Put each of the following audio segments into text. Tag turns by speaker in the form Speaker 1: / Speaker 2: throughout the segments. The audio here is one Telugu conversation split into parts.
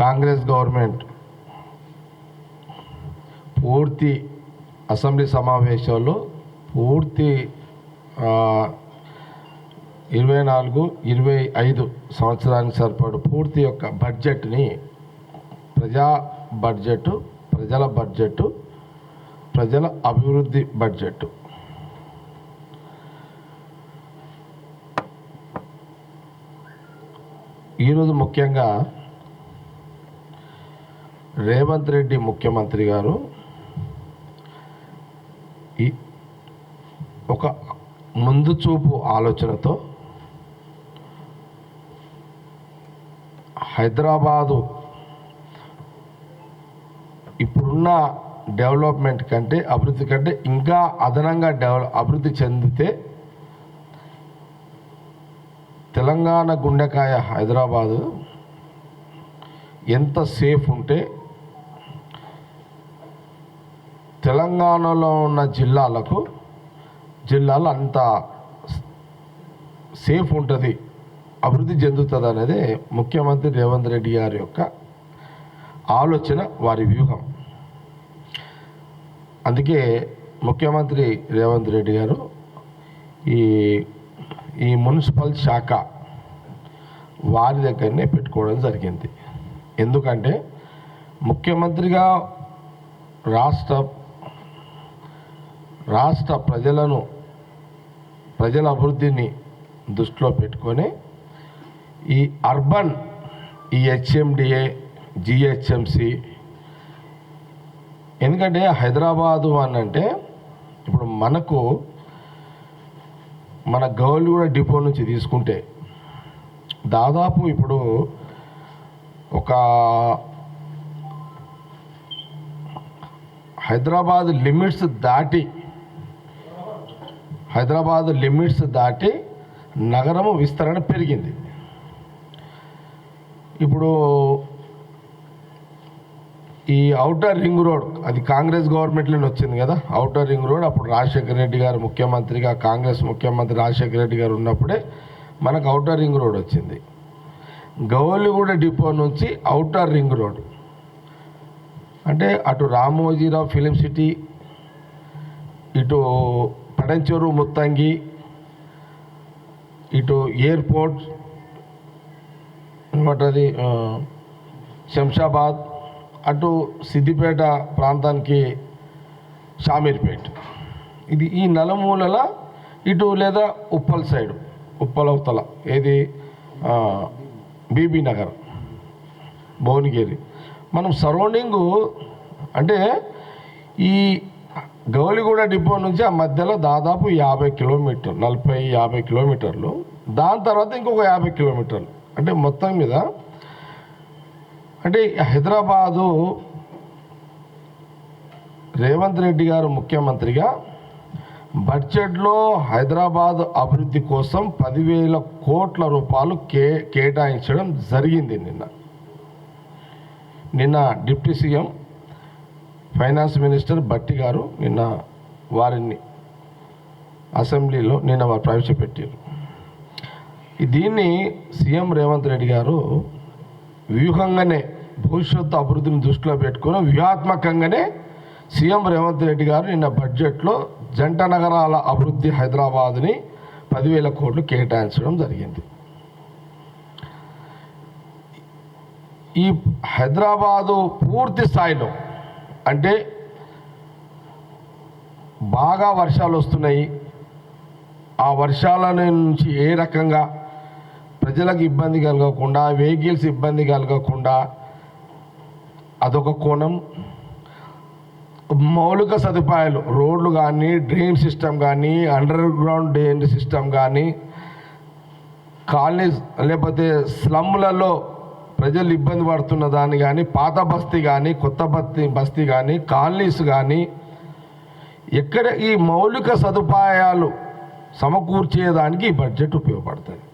Speaker 1: కాంగ్రెస్ గవర్నమెంట్ పూర్తి అసెంబ్లీ సమావేశాల్లో పూర్తి 24-25 సంవత్సరానికి సరిపడు పూర్తి యొక్క బడ్జెట్ని ప్రజల బడ్జెట్, ప్రజల అభివృద్ధి బడ్జెట్ ఈరోజు ముఖ్యంగా రేవంత్ రెడ్డి ముఖ్యమంత్రి గారు ఒక ముందు చూపు ఆలోచనతో హైదరాబాదు ఇప్పుడున్న డెవలప్మెంట్ కంటే అభివృద్ధి కంటే ఇంకా అదనంగా అభివృద్ధి చెందితే తెలంగాణ గుండెకాయ హైదరాబాదు ఎంత సేఫ్ ఉంటే తెలంగాణలో ఉన్న జిల్లాలు అంత సేఫ్ ఉంటుంది, అభివృద్ధి చెందుతుంది అనేది ముఖ్యమంత్రి రేవంత్ రెడ్డి గారి యొక్క ఆలోచన, వారి వ్యూహం. అందుకే ముఖ్యమంత్రి రేవంత్ రెడ్డి గారు ఈ మున్సిపల్ శాఖ వారి దగ్గరనే పెట్టుకోవడం జరిగింది. ఎందుకంటే ముఖ్యమంత్రిగా రాష్ట్ర ప్రజల అభివృద్ధిని దృష్టిలో పెట్టుకొని ఈ అర్బన్ ఈ హెచ్ఎండిఏ జిహెచ్ఎంసి, ఎందుకంటే హైదరాబాదు అని అంటే ఇప్పుడు మన గౌలిగూడ డిపో నుంచి తీసుకుంటే దాదాపు ఇప్పుడు ఒక హైదరాబాద్ లిమిట్స్ దాటి నగరము విస్తరణ పెరిగింది. ఇప్పుడు ఈ ఔటర్ రింగ్ రోడ్ అది కాంగ్రెస్ గవర్నమెంట్లోనే వచ్చింది కదా. ఔటర్ రింగ్ రోడ్ అప్పుడు రాజశేఖర రెడ్డి గారు ముఖ్యమంత్రిగా, కాంగ్రెస్ ముఖ్యమంత్రి రాజశేఖర రెడ్డి గారు ఉన్నప్పుడే మనకు ఔటర్ రింగ్ రోడ్ వచ్చింది. గౌలిగూడ డిపో నుంచి ఔటర్ రింగ్ రోడ్ అంటే అటు రామోజీరావు ఫిలిం సిటీ, ఇటు పడంచెరు ముత్తంగి, ఇటు ఎయిర్పోర్ట్ ఏమంటుంది శంషాబాద్, అటు సిద్దిపేట ప్రాంతానికి షామీర్పేట్, ఇది ఈ నలుమూలల ఇటు లేదా ఉప్పల్ సైడు, ఉప్పల్ అవతల ఏది బీబీ నగర్, భువనగిరి, మనం సరౌండింగు అంటే ఈ గౌలిగూడ డిపో నుంచి ఆ మధ్యలో దాదాపు 50 కిలోమీటర్లు, 40-50 కిలోమీటర్లు, దాని తర్వాత ఇంకొక 50 కిలోమీటర్లు, అంటే మొత్తం మీద అంటే హైదరాబాదు రేవంత్ రెడ్డి గారు ముఖ్యమంత్రిగా బడ్జెట్లో హైదరాబాద్ అభివృద్ధి కోసం 10,000 కోట్ల రూపాయలు కేటాయించడం జరిగింది. నిన్న deputy CM finance minister Bhatti గారు నిన్న వారిని అసెంబ్లీలో వారు ప్రవేశపెట్టారు. దీన్ని సీఎం రేవంత్ రెడ్డి గారు వ్యూహంగానే భవిష్యత్తు అభివృద్ధిని దృష్టిలో పెట్టుకుని వ్యూహాత్మకంగానే సీఎం రేవంత్ రెడ్డి గారు నిన్న బడ్జెట్లో జంట నగరాల అభివృద్ధి హైదరాబాద్ని 10,000 కోట్లు కేటాయించడం జరిగింది. ఈ హైదరాబాదు పూర్తి స్థాయిలో అంటే బాగా వర్షాలు వస్తున్నాయి, ఆ వర్షాల నుంచి ఏ రకంగా ప్రజలకు ఇబ్బంది కలగకుండా, వెహికల్స్ ఇబ్బంది కలగకుండా అదొక కోణం. మౌలిక సదుపాయాలు, రోడ్లు కానీ, డ్రైన్ సిస్టమ్ కానీ, అండర్ గ్రౌండ్ డ్రైన్ సిస్టమ్ కానీ, కాలనీస్ లేకపోతే స్లమ్లలో ప్రజలు ఇబ్బంది పడుతున్న దాన్ని కానీ, పాత బస్తీ కానీ, కొత్త బస్తీ కానీ, కాలనీస్ కానీ, ఎక్కడ ఈ మౌలిక సదుపాయాలు సమకూర్చేదానికి ఈ బడ్జెట్ ఉపయోగపడుతుంది.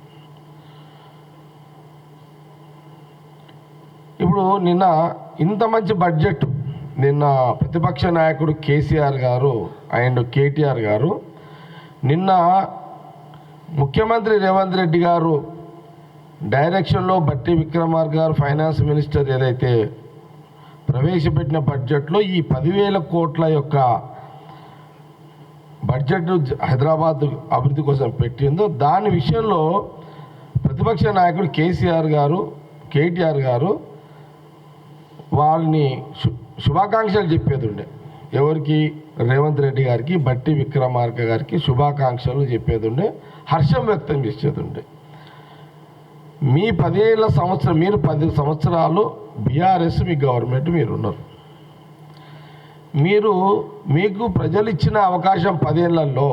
Speaker 1: ఇప్పుడు నిన్న ఇంత మంచి బడ్జెట్ నిన్న ప్రతిపక్ష నాయకుడు కేసీఆర్ గారు అండ్ కేటీఆర్ గారు నిన్న ముఖ్యమంత్రి రేవంత్ రెడ్డి గారు డైరెక్షన్లో బట్టి విక్రమార్క గారు ఫైనాన్స్ మినిస్టర్ ఏదైతే ప్రవేశపెట్టిన బడ్జెట్లో ఈ 10,000 కోట్ల యొక్క బడ్జెట్ హైదరాబాద్ అభివృద్ధి కోసం పెట్టిందో దాని విషయంలో ప్రతిపక్ష నాయకుడు కేటీఆర్ గారు వాళ్ళని శుభాకాంక్షలు చెప్పేది ఉండే. ఎవరికి? రేవంత్ రెడ్డి గారికి, బట్టి విక్రమార్క గారికి శుభాకాంక్షలు చెప్పేది ఉండే, హర్షం వ్యక్తం చేసేది ఉండే. మీ 10 మీరు 10 సంవత్సరాలు బీఆర్ఎస్ మీ గవర్నమెంట్ మీరు ఉన్నారు. మీకు ప్రజలు ఇచ్చిన అవకాశం 10 ఏళ్లలో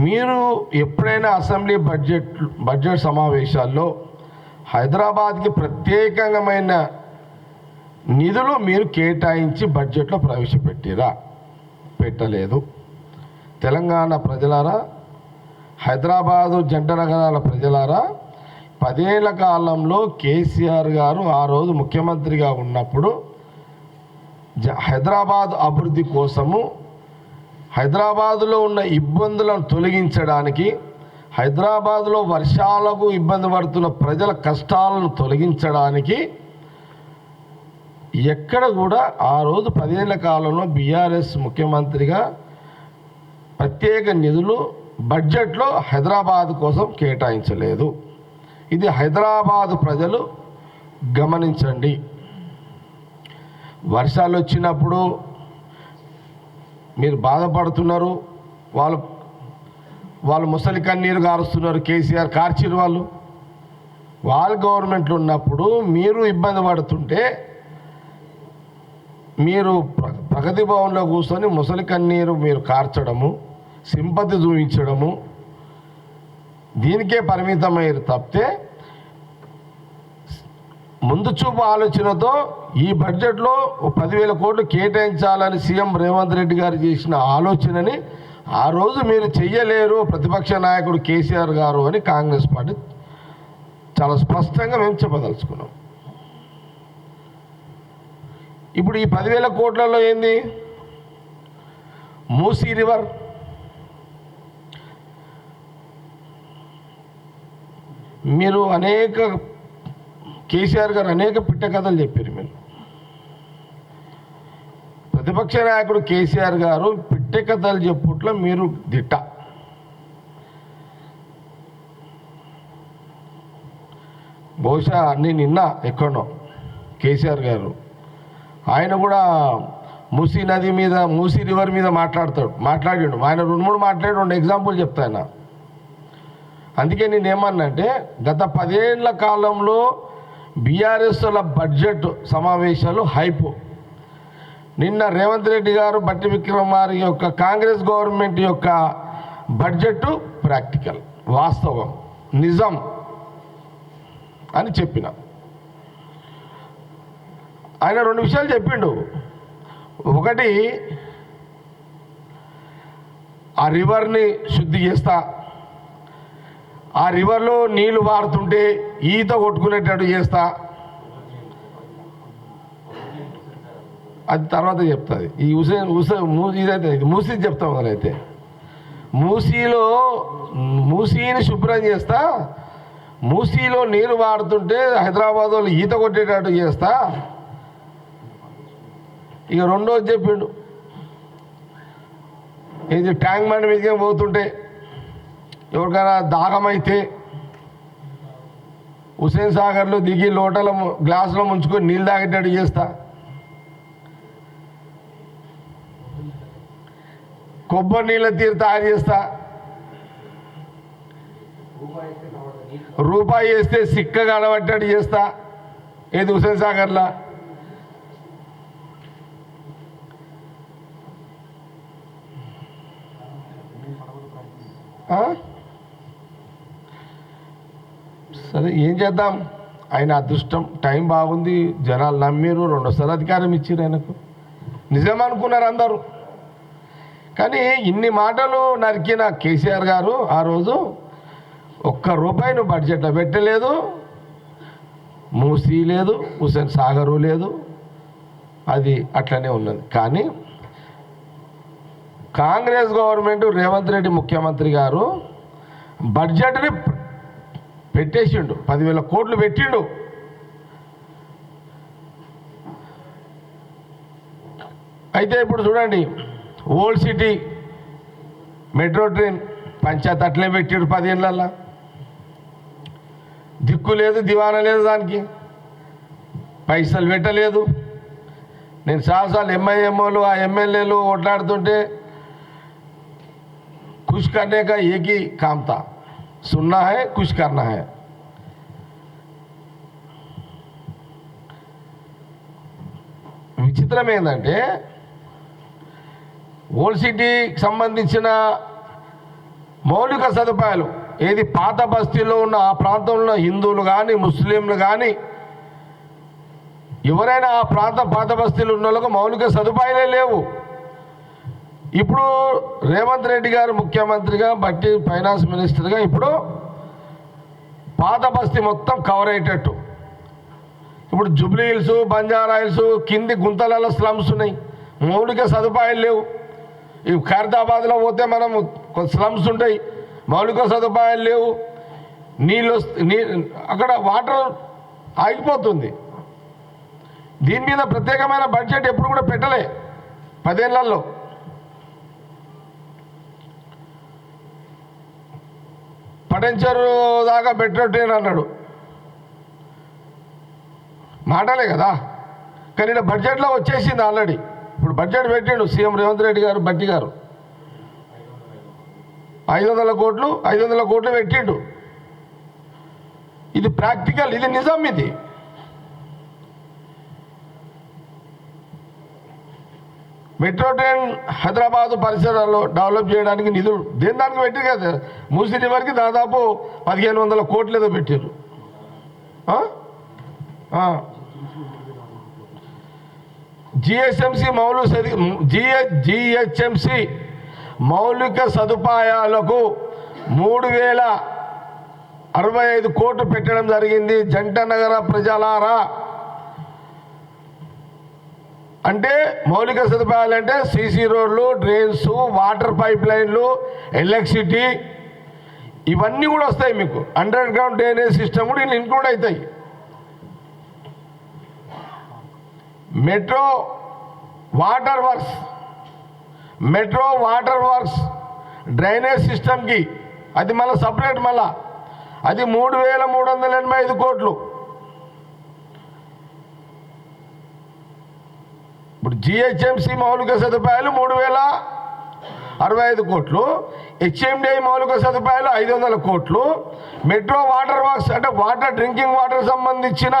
Speaker 1: మీరు ఎప్పుడైనా అసెంబ్లీ బడ్జెట్ సమావేశాల్లో హైదరాబాద్కి ప్రత్యేకమైన నిధులు మీరు కేటాయించి బడ్జెట్లో ప్రవేశపెట్టిరా? పెట్టలేదు. తెలంగాణ ప్రజలారా, హైదరాబాదు జంట నగరాల ప్రజలారా, 10 ఏళ్ల కాలంలో కేసీఆర్ గారు ఆ రోజు ముఖ్యమంత్రిగా ఉన్నప్పుడు హైదరాబాద్ అభివృద్ధి కోసము, హైదరాబాదులో ఉన్న ఇబ్బందులను తొలగించడానికి, హైదరాబాదులో వర్షాలకు ఇబ్బంది పడుతున్న ప్రజల కష్టాలను తొలగించడానికి ఎక్కడ కూడా ఆ రోజు 10 ఏళ్ల కాలంలో బీఆర్ఎస్ ముఖ్యమంత్రిగా ప్రత్యేక నిధులు బడ్జెట్లో హైదరాబాద్ కోసం కేటాయించలేదు. ఇది హైదరాబాద్ ప్రజలు గమనించండి. వర్షాలు వచ్చినప్పుడు మీరు బాధపడుతున్నారు, వాళ్ళు ముసలి కన్నీరు కారుస్తున్నారు. కేసీఆర్ కార్చిరు. వాళ్ళ గవర్నమెంట్లో ఉన్నప్పుడు మీరు ఇబ్బంది పడుతుంటే మీరు ప్రగతి భవన్లో కూర్చొని ముసలి కన్నీరు మీరు కార్చడము, సింపతి చూపించడము, దీనికే పరిమితమయ్యారు తప్పితే ముందు చూపు ఆలోచనతో ఈ బడ్జెట్లో 10,000 కోట్లు కేటాయించాలని సీఎం రేవంత్ రెడ్డి గారు చేసిన ఆలోచనని ఆ రోజు మీరు చెయ్యలేరు ప్రతిపక్ష నాయకుడు కేసీఆర్ గారు అని కాంగ్రెస్ పార్టీ చాలా స్పష్టంగా మేము చెప్పదలుచుకున్నాం. ఇప్పుడు ఈ 10,000 కోట్లలో ఏంది? మూసీ రివర్, మీరు కేసీఆర్ గారు అనేక పిట్ట కథలు చెప్పారు. మీరు ప్రతిపక్ష నాయకుడు కేసీఆర్ గారు పిట్ట కథలు చెప్పుట్లో మీరు దిట్ట. బహుశా నేను నిన్న ఎక్కడో కేసీఆర్ గారు ఆయన కూడా మూసీ నది మీద, మూసీ రివర్ మీద మాట్లాడిండు. ఆయన 2-3 మాట్లాడి 2 ఎగ్జాంపుల్ చెప్తాను. అందుకే నేనేమన్నంటే గత 10 ఏళ్ల కాలంలో బీఆర్ఎస్ల బడ్జెట్ సమావేశాలు హైపు. నిన్న రేవంత్ రెడ్డి గారు బట్టి విక్రమార్క యొక్క కాంగ్రెస్ గవర్నమెంట్ యొక్క బడ్జెట్ ప్రాక్టికల్, వాస్తవం, నిజం అని చెప్పిన. ఆయన 2 విషయాలు చెప్పిండు. ఒకటి, ఆ రివర్ని శుద్ధి చేస్తా, ఆ రివర్లో నీళ్లు వారుతుంటే ఈత కొట్టుకునేటట్టు చేస్తా. అది తర్వాత చెప్తుంది. ఈ ఇదైతే ఇది మూసీ చెప్తాం. అదైతే మూసీని శుభ్రం చేస్తా, మూసీలో నీరు వాడుతుంటే హైదరాబాద్ వాళ్ళు ఈత కొట్టేటట్టు చేస్తా. ఇక రెండోది చెప్పిండు, ఇది ట్యాంక్ బండ్ మీదకే పోతుంటే ఎవరికైనా దాహమైతే హుసేన్ సాగర్లో దిగి లోటల గ్లాసులో ముంచుకొని నీళ్ళు తాగేటట్టు చేస్తా. కొబ్బరి నీళ్ళ తీరు తయారు చేస్తా. రూపాయి వేస్తే సిక్కగా అడబట్టేట్టు చేస్తా. ఏది హుసేన్ సాగర్లా. సరే, ఏం చేద్దాం? ఆయన అదృష్టం, టైం బాగుంది, జనాలు నమ్మిరు, 2సారి అధికారం ఇచ్చారు ఆయనకు. నిజమనుకున్నారు అందరూ. కానీ ఇన్ని మాటలు నరికిన కేసీఆర్ గారు ఆ రోజు ₹1 నువ్వు బడ్జెట్లో పెట్టలేదు. మూసీ లేదు, హుసేన్ సాగరు లేదు, అది అట్లనే ఉన్నది. కానీ కాంగ్రెస్ గవర్నమెంట్, రేవంత్ రెడ్డి ముఖ్యమంత్రి గారు బడ్జెట్ని పెట్టేసిండు, 10,000 కోట్లు పెట్టిండు. అయితే ఇప్పుడు చూడండి, old city metro train Panchayat అట్లే పెట్టిండు 10 ఏళ్ళల్లో. దిక్కు లేదు, దివానా లేదు, దానికి పైసలు పెట్టలేదు. నేను చాలాసార్లు ఎంఐఎంఓలు ఆ ఎమ్మెల్యేలు కొట్లాడుతుంటే कुछ करने का एक ही काम था, सुनना है, कुछ करना है. విచిత్రం ఏంటంటే ఓల్డ్ సిటీకి సంబంధించిన మౌలిక సదుపాయాలు ఏది పాత బస్తీలో ఉన్న ఆ ప్రాంతంలో హిందువులు కానీ ముస్లింలు కానీ ఎవరైనా ఆ పాత బస్తీలు ఉన్న వాళ్ళకు మౌలిక సదుపాయాలే లేవు. ఇప్పుడు రేవంత్ రెడ్డి గారు ముఖ్యమంత్రిగా బట్టి ఫైనాన్స్ మినిస్టర్గా ఇప్పుడు పాత బస్తీ మొత్తం కవర్ అయ్యేటట్టు, ఇప్పుడు జూబ్లీ హిల్స్, బంజారా హిల్స్ కింది గుంతలలో స్లమ్స్ ఉన్నాయి, మౌలిక సదుపాయాలు లేవు. ఈ ఖైరతాబాద్లో పోతే మనం స్లమ్స్ ఉంటాయి, మౌలిక సదుపాయాలు లేవు. అక్కడ వాటర్ ఆగిపోతుంది. దీని మీద ప్రత్యేకమైన బడ్జెట్ ఎప్పుడు కూడా పెట్టలే 10 ఏళ్లలో. పటంచరు దాకా పెట్టేటేను అన్నాడు, మాటలే కదా. కానీ ఇక్కడ బడ్జెట్లో వచ్చేసింది ఆల్రెడీ. ఇప్పుడు బడ్జెట్ పెట్టాడు సీఎం రేవంత్ రెడ్డి గారు, బట్టి గారు 500 కోట్లు పెట్టిండు. ఇది ప్రాక్టికల్, ఇది నిజం. ఇది మెట్రో ట్రైన్ హైదరాబాద్ పరిసరాల్లో డెవలప్ చేయడానికి నిధులు దేని దానికి పెట్టి కదా. మూసీ రివర్కి దాదాపు 1500 కోట్లు ఏదో పెట్టారు. జిహెచ్ఎంసి మౌలిక సదుపాయాలకు 3065 కోట్లు పెట్టడం జరిగింది. జంట నగర ప్రజలారా, అంటే మౌలిక సదుపాయాలు అంటే సీసీ రోడ్లు, డ్రైన్స్, వాటర్ పైప్ లైన్లు, ఎలక్ట్రిసిటీ ఇవన్నీ కూడా వస్తాయి మీకు. అండర్ గ్రౌండ్ డ్రైనేజ్ సిస్టమ్ కూడా ఇన్ని ఇంక్లూడ్ అవుతాయి. మెట్రో వాటర్ వర్క్స్ డ్రైనేజ్ సిస్టమ్కి అది మళ్ళీ సపరేట్, మళ్ళా అది 3385 కోట్లు. ఇప్పుడు జిహెచ్ఎంసి మౌలిక సదుపాయాలు 3065 కోట్లు, హెచ్ఎండిఐ మౌలిక సదుపాయాలు 500 కోట్లు, మెట్రో వాటర్ వర్క్స్ అంటే డ్రింకింగ్ వాటర్ సంబంధించిన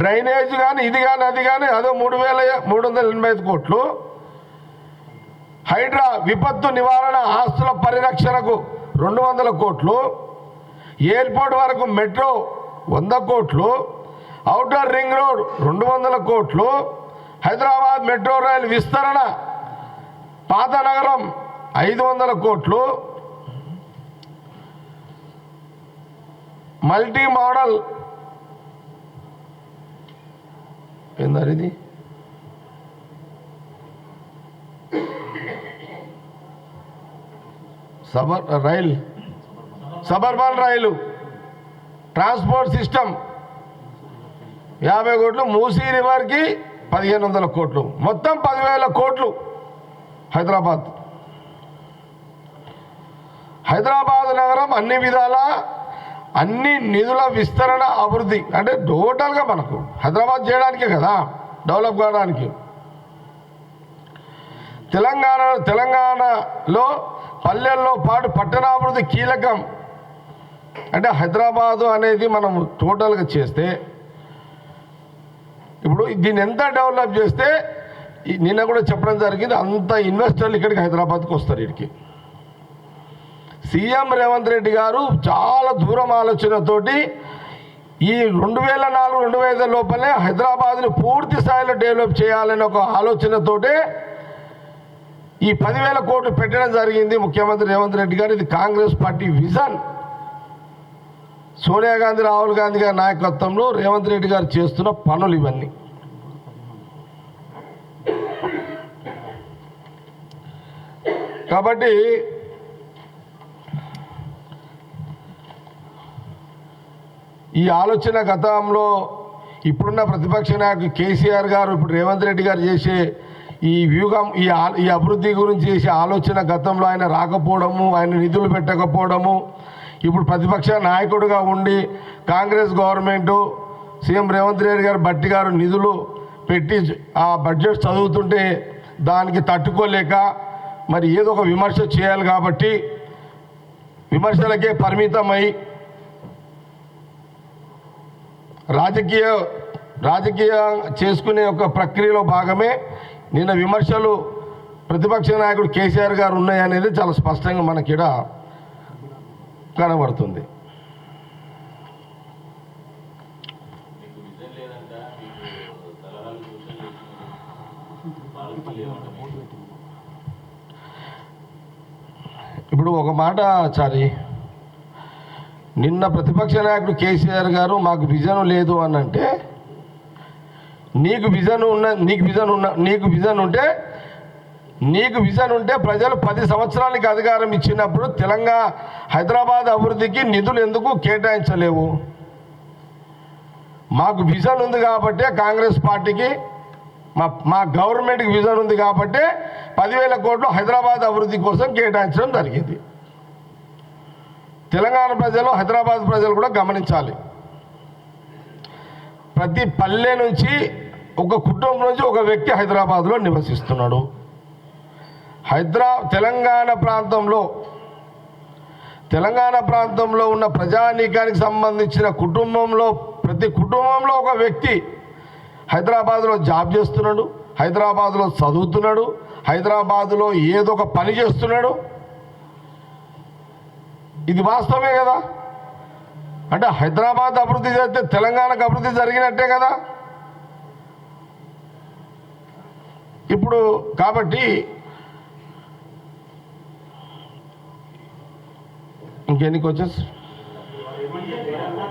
Speaker 1: డ్రైనేజ్ కానీ ఇది కానీ అది కానీ అదో 3385 కోట్లు, హైడ్రా విపత్తు నివారణ ఆస్తుల పరిరక్షణకు 200 కోట్లు, ఎయిర్పోర్ట్ వరకు మెట్రో 100 కోట్లు, ఔటర్ రింగ్ రోడ్ 200 కోట్లు, హైదరాబాద్ మెట్రో రైల్ విస్తరణ పాత నగరం 500 కోట్లు, మల్టీ మోడల్ ఏందారు ఇది సబర్బన్ రైలు ట్రాన్స్పోర్ట్ సిస్టమ్ 50 కోట్లు, మూసీ రివర్కి 1500 కోట్లు, మొత్తం 10,000 కోట్లు. హైదరాబాద్ నగరం అన్ని విధాల అన్ని నిధుల విస్తరణ అభివృద్ధి అంటే టోటల్గా మనకు హైదరాబాద్ చేయడానికే కదా, డెవలప్ కావడానికి. తెలంగాణలో పల్లెల్లో పాటు పట్టణాభివృద్ధి కీలకం. అంటే హైదరాబాదు అనేది మనం టోటల్గా చేస్తే ఇప్పుడు దీన్ని ఎంత డెవలప్ చేస్తే నిన్న కూడా చెప్పడం జరిగింది, అంత ఇన్వెస్టర్లు ఇక్కడికి హైదరాబాద్కి వస్తారు. ఇక్కడికి సీఎం రేవంత్ రెడ్డి గారు చాలా దూరం ఆలోచనతోటి ఈ 2004-2005 లోపలే హైదరాబాద్ను పూర్తి స్థాయిలో డెవలప్ చేయాలనే ఒక ఆలోచనతోటే ఈ 10,000 కోట్లు పెట్టడం జరిగింది ముఖ్యమంత్రి రేవంత్ రెడ్డి గారు. ఇది కాంగ్రెస్ పార్టీ విజన్. సోనియా గాంధీ, రాహుల్ గాంధీ గారి నాయకత్వంలో రేవంత్ రెడ్డి గారు చేస్తున్న పనులు ఇవన్నీ. కాబట్టి ఈ ఆలోచన గతంలో ఇప్పుడున్న ప్రతిపక్ష నాయకుడు కేసీఆర్ గారు, ఇప్పుడు రేవంత్ రెడ్డి గారు చేసే ఈ వ్యూహం, ఈ అభివృద్ధి గురించి చేసే ఆలోచన గతంలో ఆయన రాకపోవడము, ఆయన నిధులు పెట్టకపోవడము, ఇప్పుడు ప్రతిపక్ష నాయకుడిగా ఉండి కాంగ్రెస్ గవర్నమెంటు సీఎం రేవంత్ రెడ్డి గారు, బట్టి గారు నిధులు పెట్టి ఆ బడ్జెట్ చదువుతుంటే దానికి తట్టుకోలేక మరి ఏదో ఒక విమర్శ చేయాలి కాబట్టి విమర్శలకే పరిమితమై రాజకీయ చేసుకునే ఒక ప్రక్రియలో భాగమే నిన్న విమర్శలు ప్రతిపక్ష నాయకుడు కేసీఆర్ గారు ఉన్నాయనేది చాలా స్పష్టంగా మనకి ఇక్కడ కనబడుతుంది. ఇప్పుడు ఒక మాట చారి, నిన్న ప్రతిపక్ష నాయకుడు కేసీఆర్ గారు మాకు విజన్ లేదు అని అంటే, నీకు విజన్ ఉంటే ప్రజలు 10 సంవత్సరాలకి అధికారం ఇచ్చినప్పుడు హైదరాబాద్ అభివృద్ధికి నిధులు ఎందుకు కేటాయించలేవు? మాకు విజన్ ఉంది కాబట్టి కాంగ్రెస్ పార్టీకి, మా గవర్నమెంట్కి విజన్ ఉంది కాబట్టి 10,000 కోట్లు హైదరాబాద్ అభివృద్ధి కోసం కేటాయించడం జరిగింది. తెలంగాణ ప్రజలు, హైదరాబాద్ ప్రజలు కూడా గమనించాలి. ప్రతి పల్లె నుంచి ఒక కుటుంబం నుంచి ఒక వ్యక్తి హైదరాబాద్లో నివసిస్తున్నాడు. తెలంగాణ ప్రాంతంలో ఉన్న ప్రజానీకానికి సంబంధించిన ప్రతి కుటుంబంలో ఒక వ్యక్తి హైదరాబాద్లో జాబ్ చేస్తున్నాడు, హైదరాబాద్లో చదువుతున్నాడు, హైదరాబాద్లో ఏదో ఒక పని చేస్తున్నాడు. ఇది వాస్తవమే కదా. అంటే హైదరాబాద్ అభివృద్ధి జరిగితే తెలంగాణకు అభివృద్ధి జరిగినట్టే కదా. ఇప్పుడు కాబట్టి ఇంకెన్ని క్వశ్చన్స్?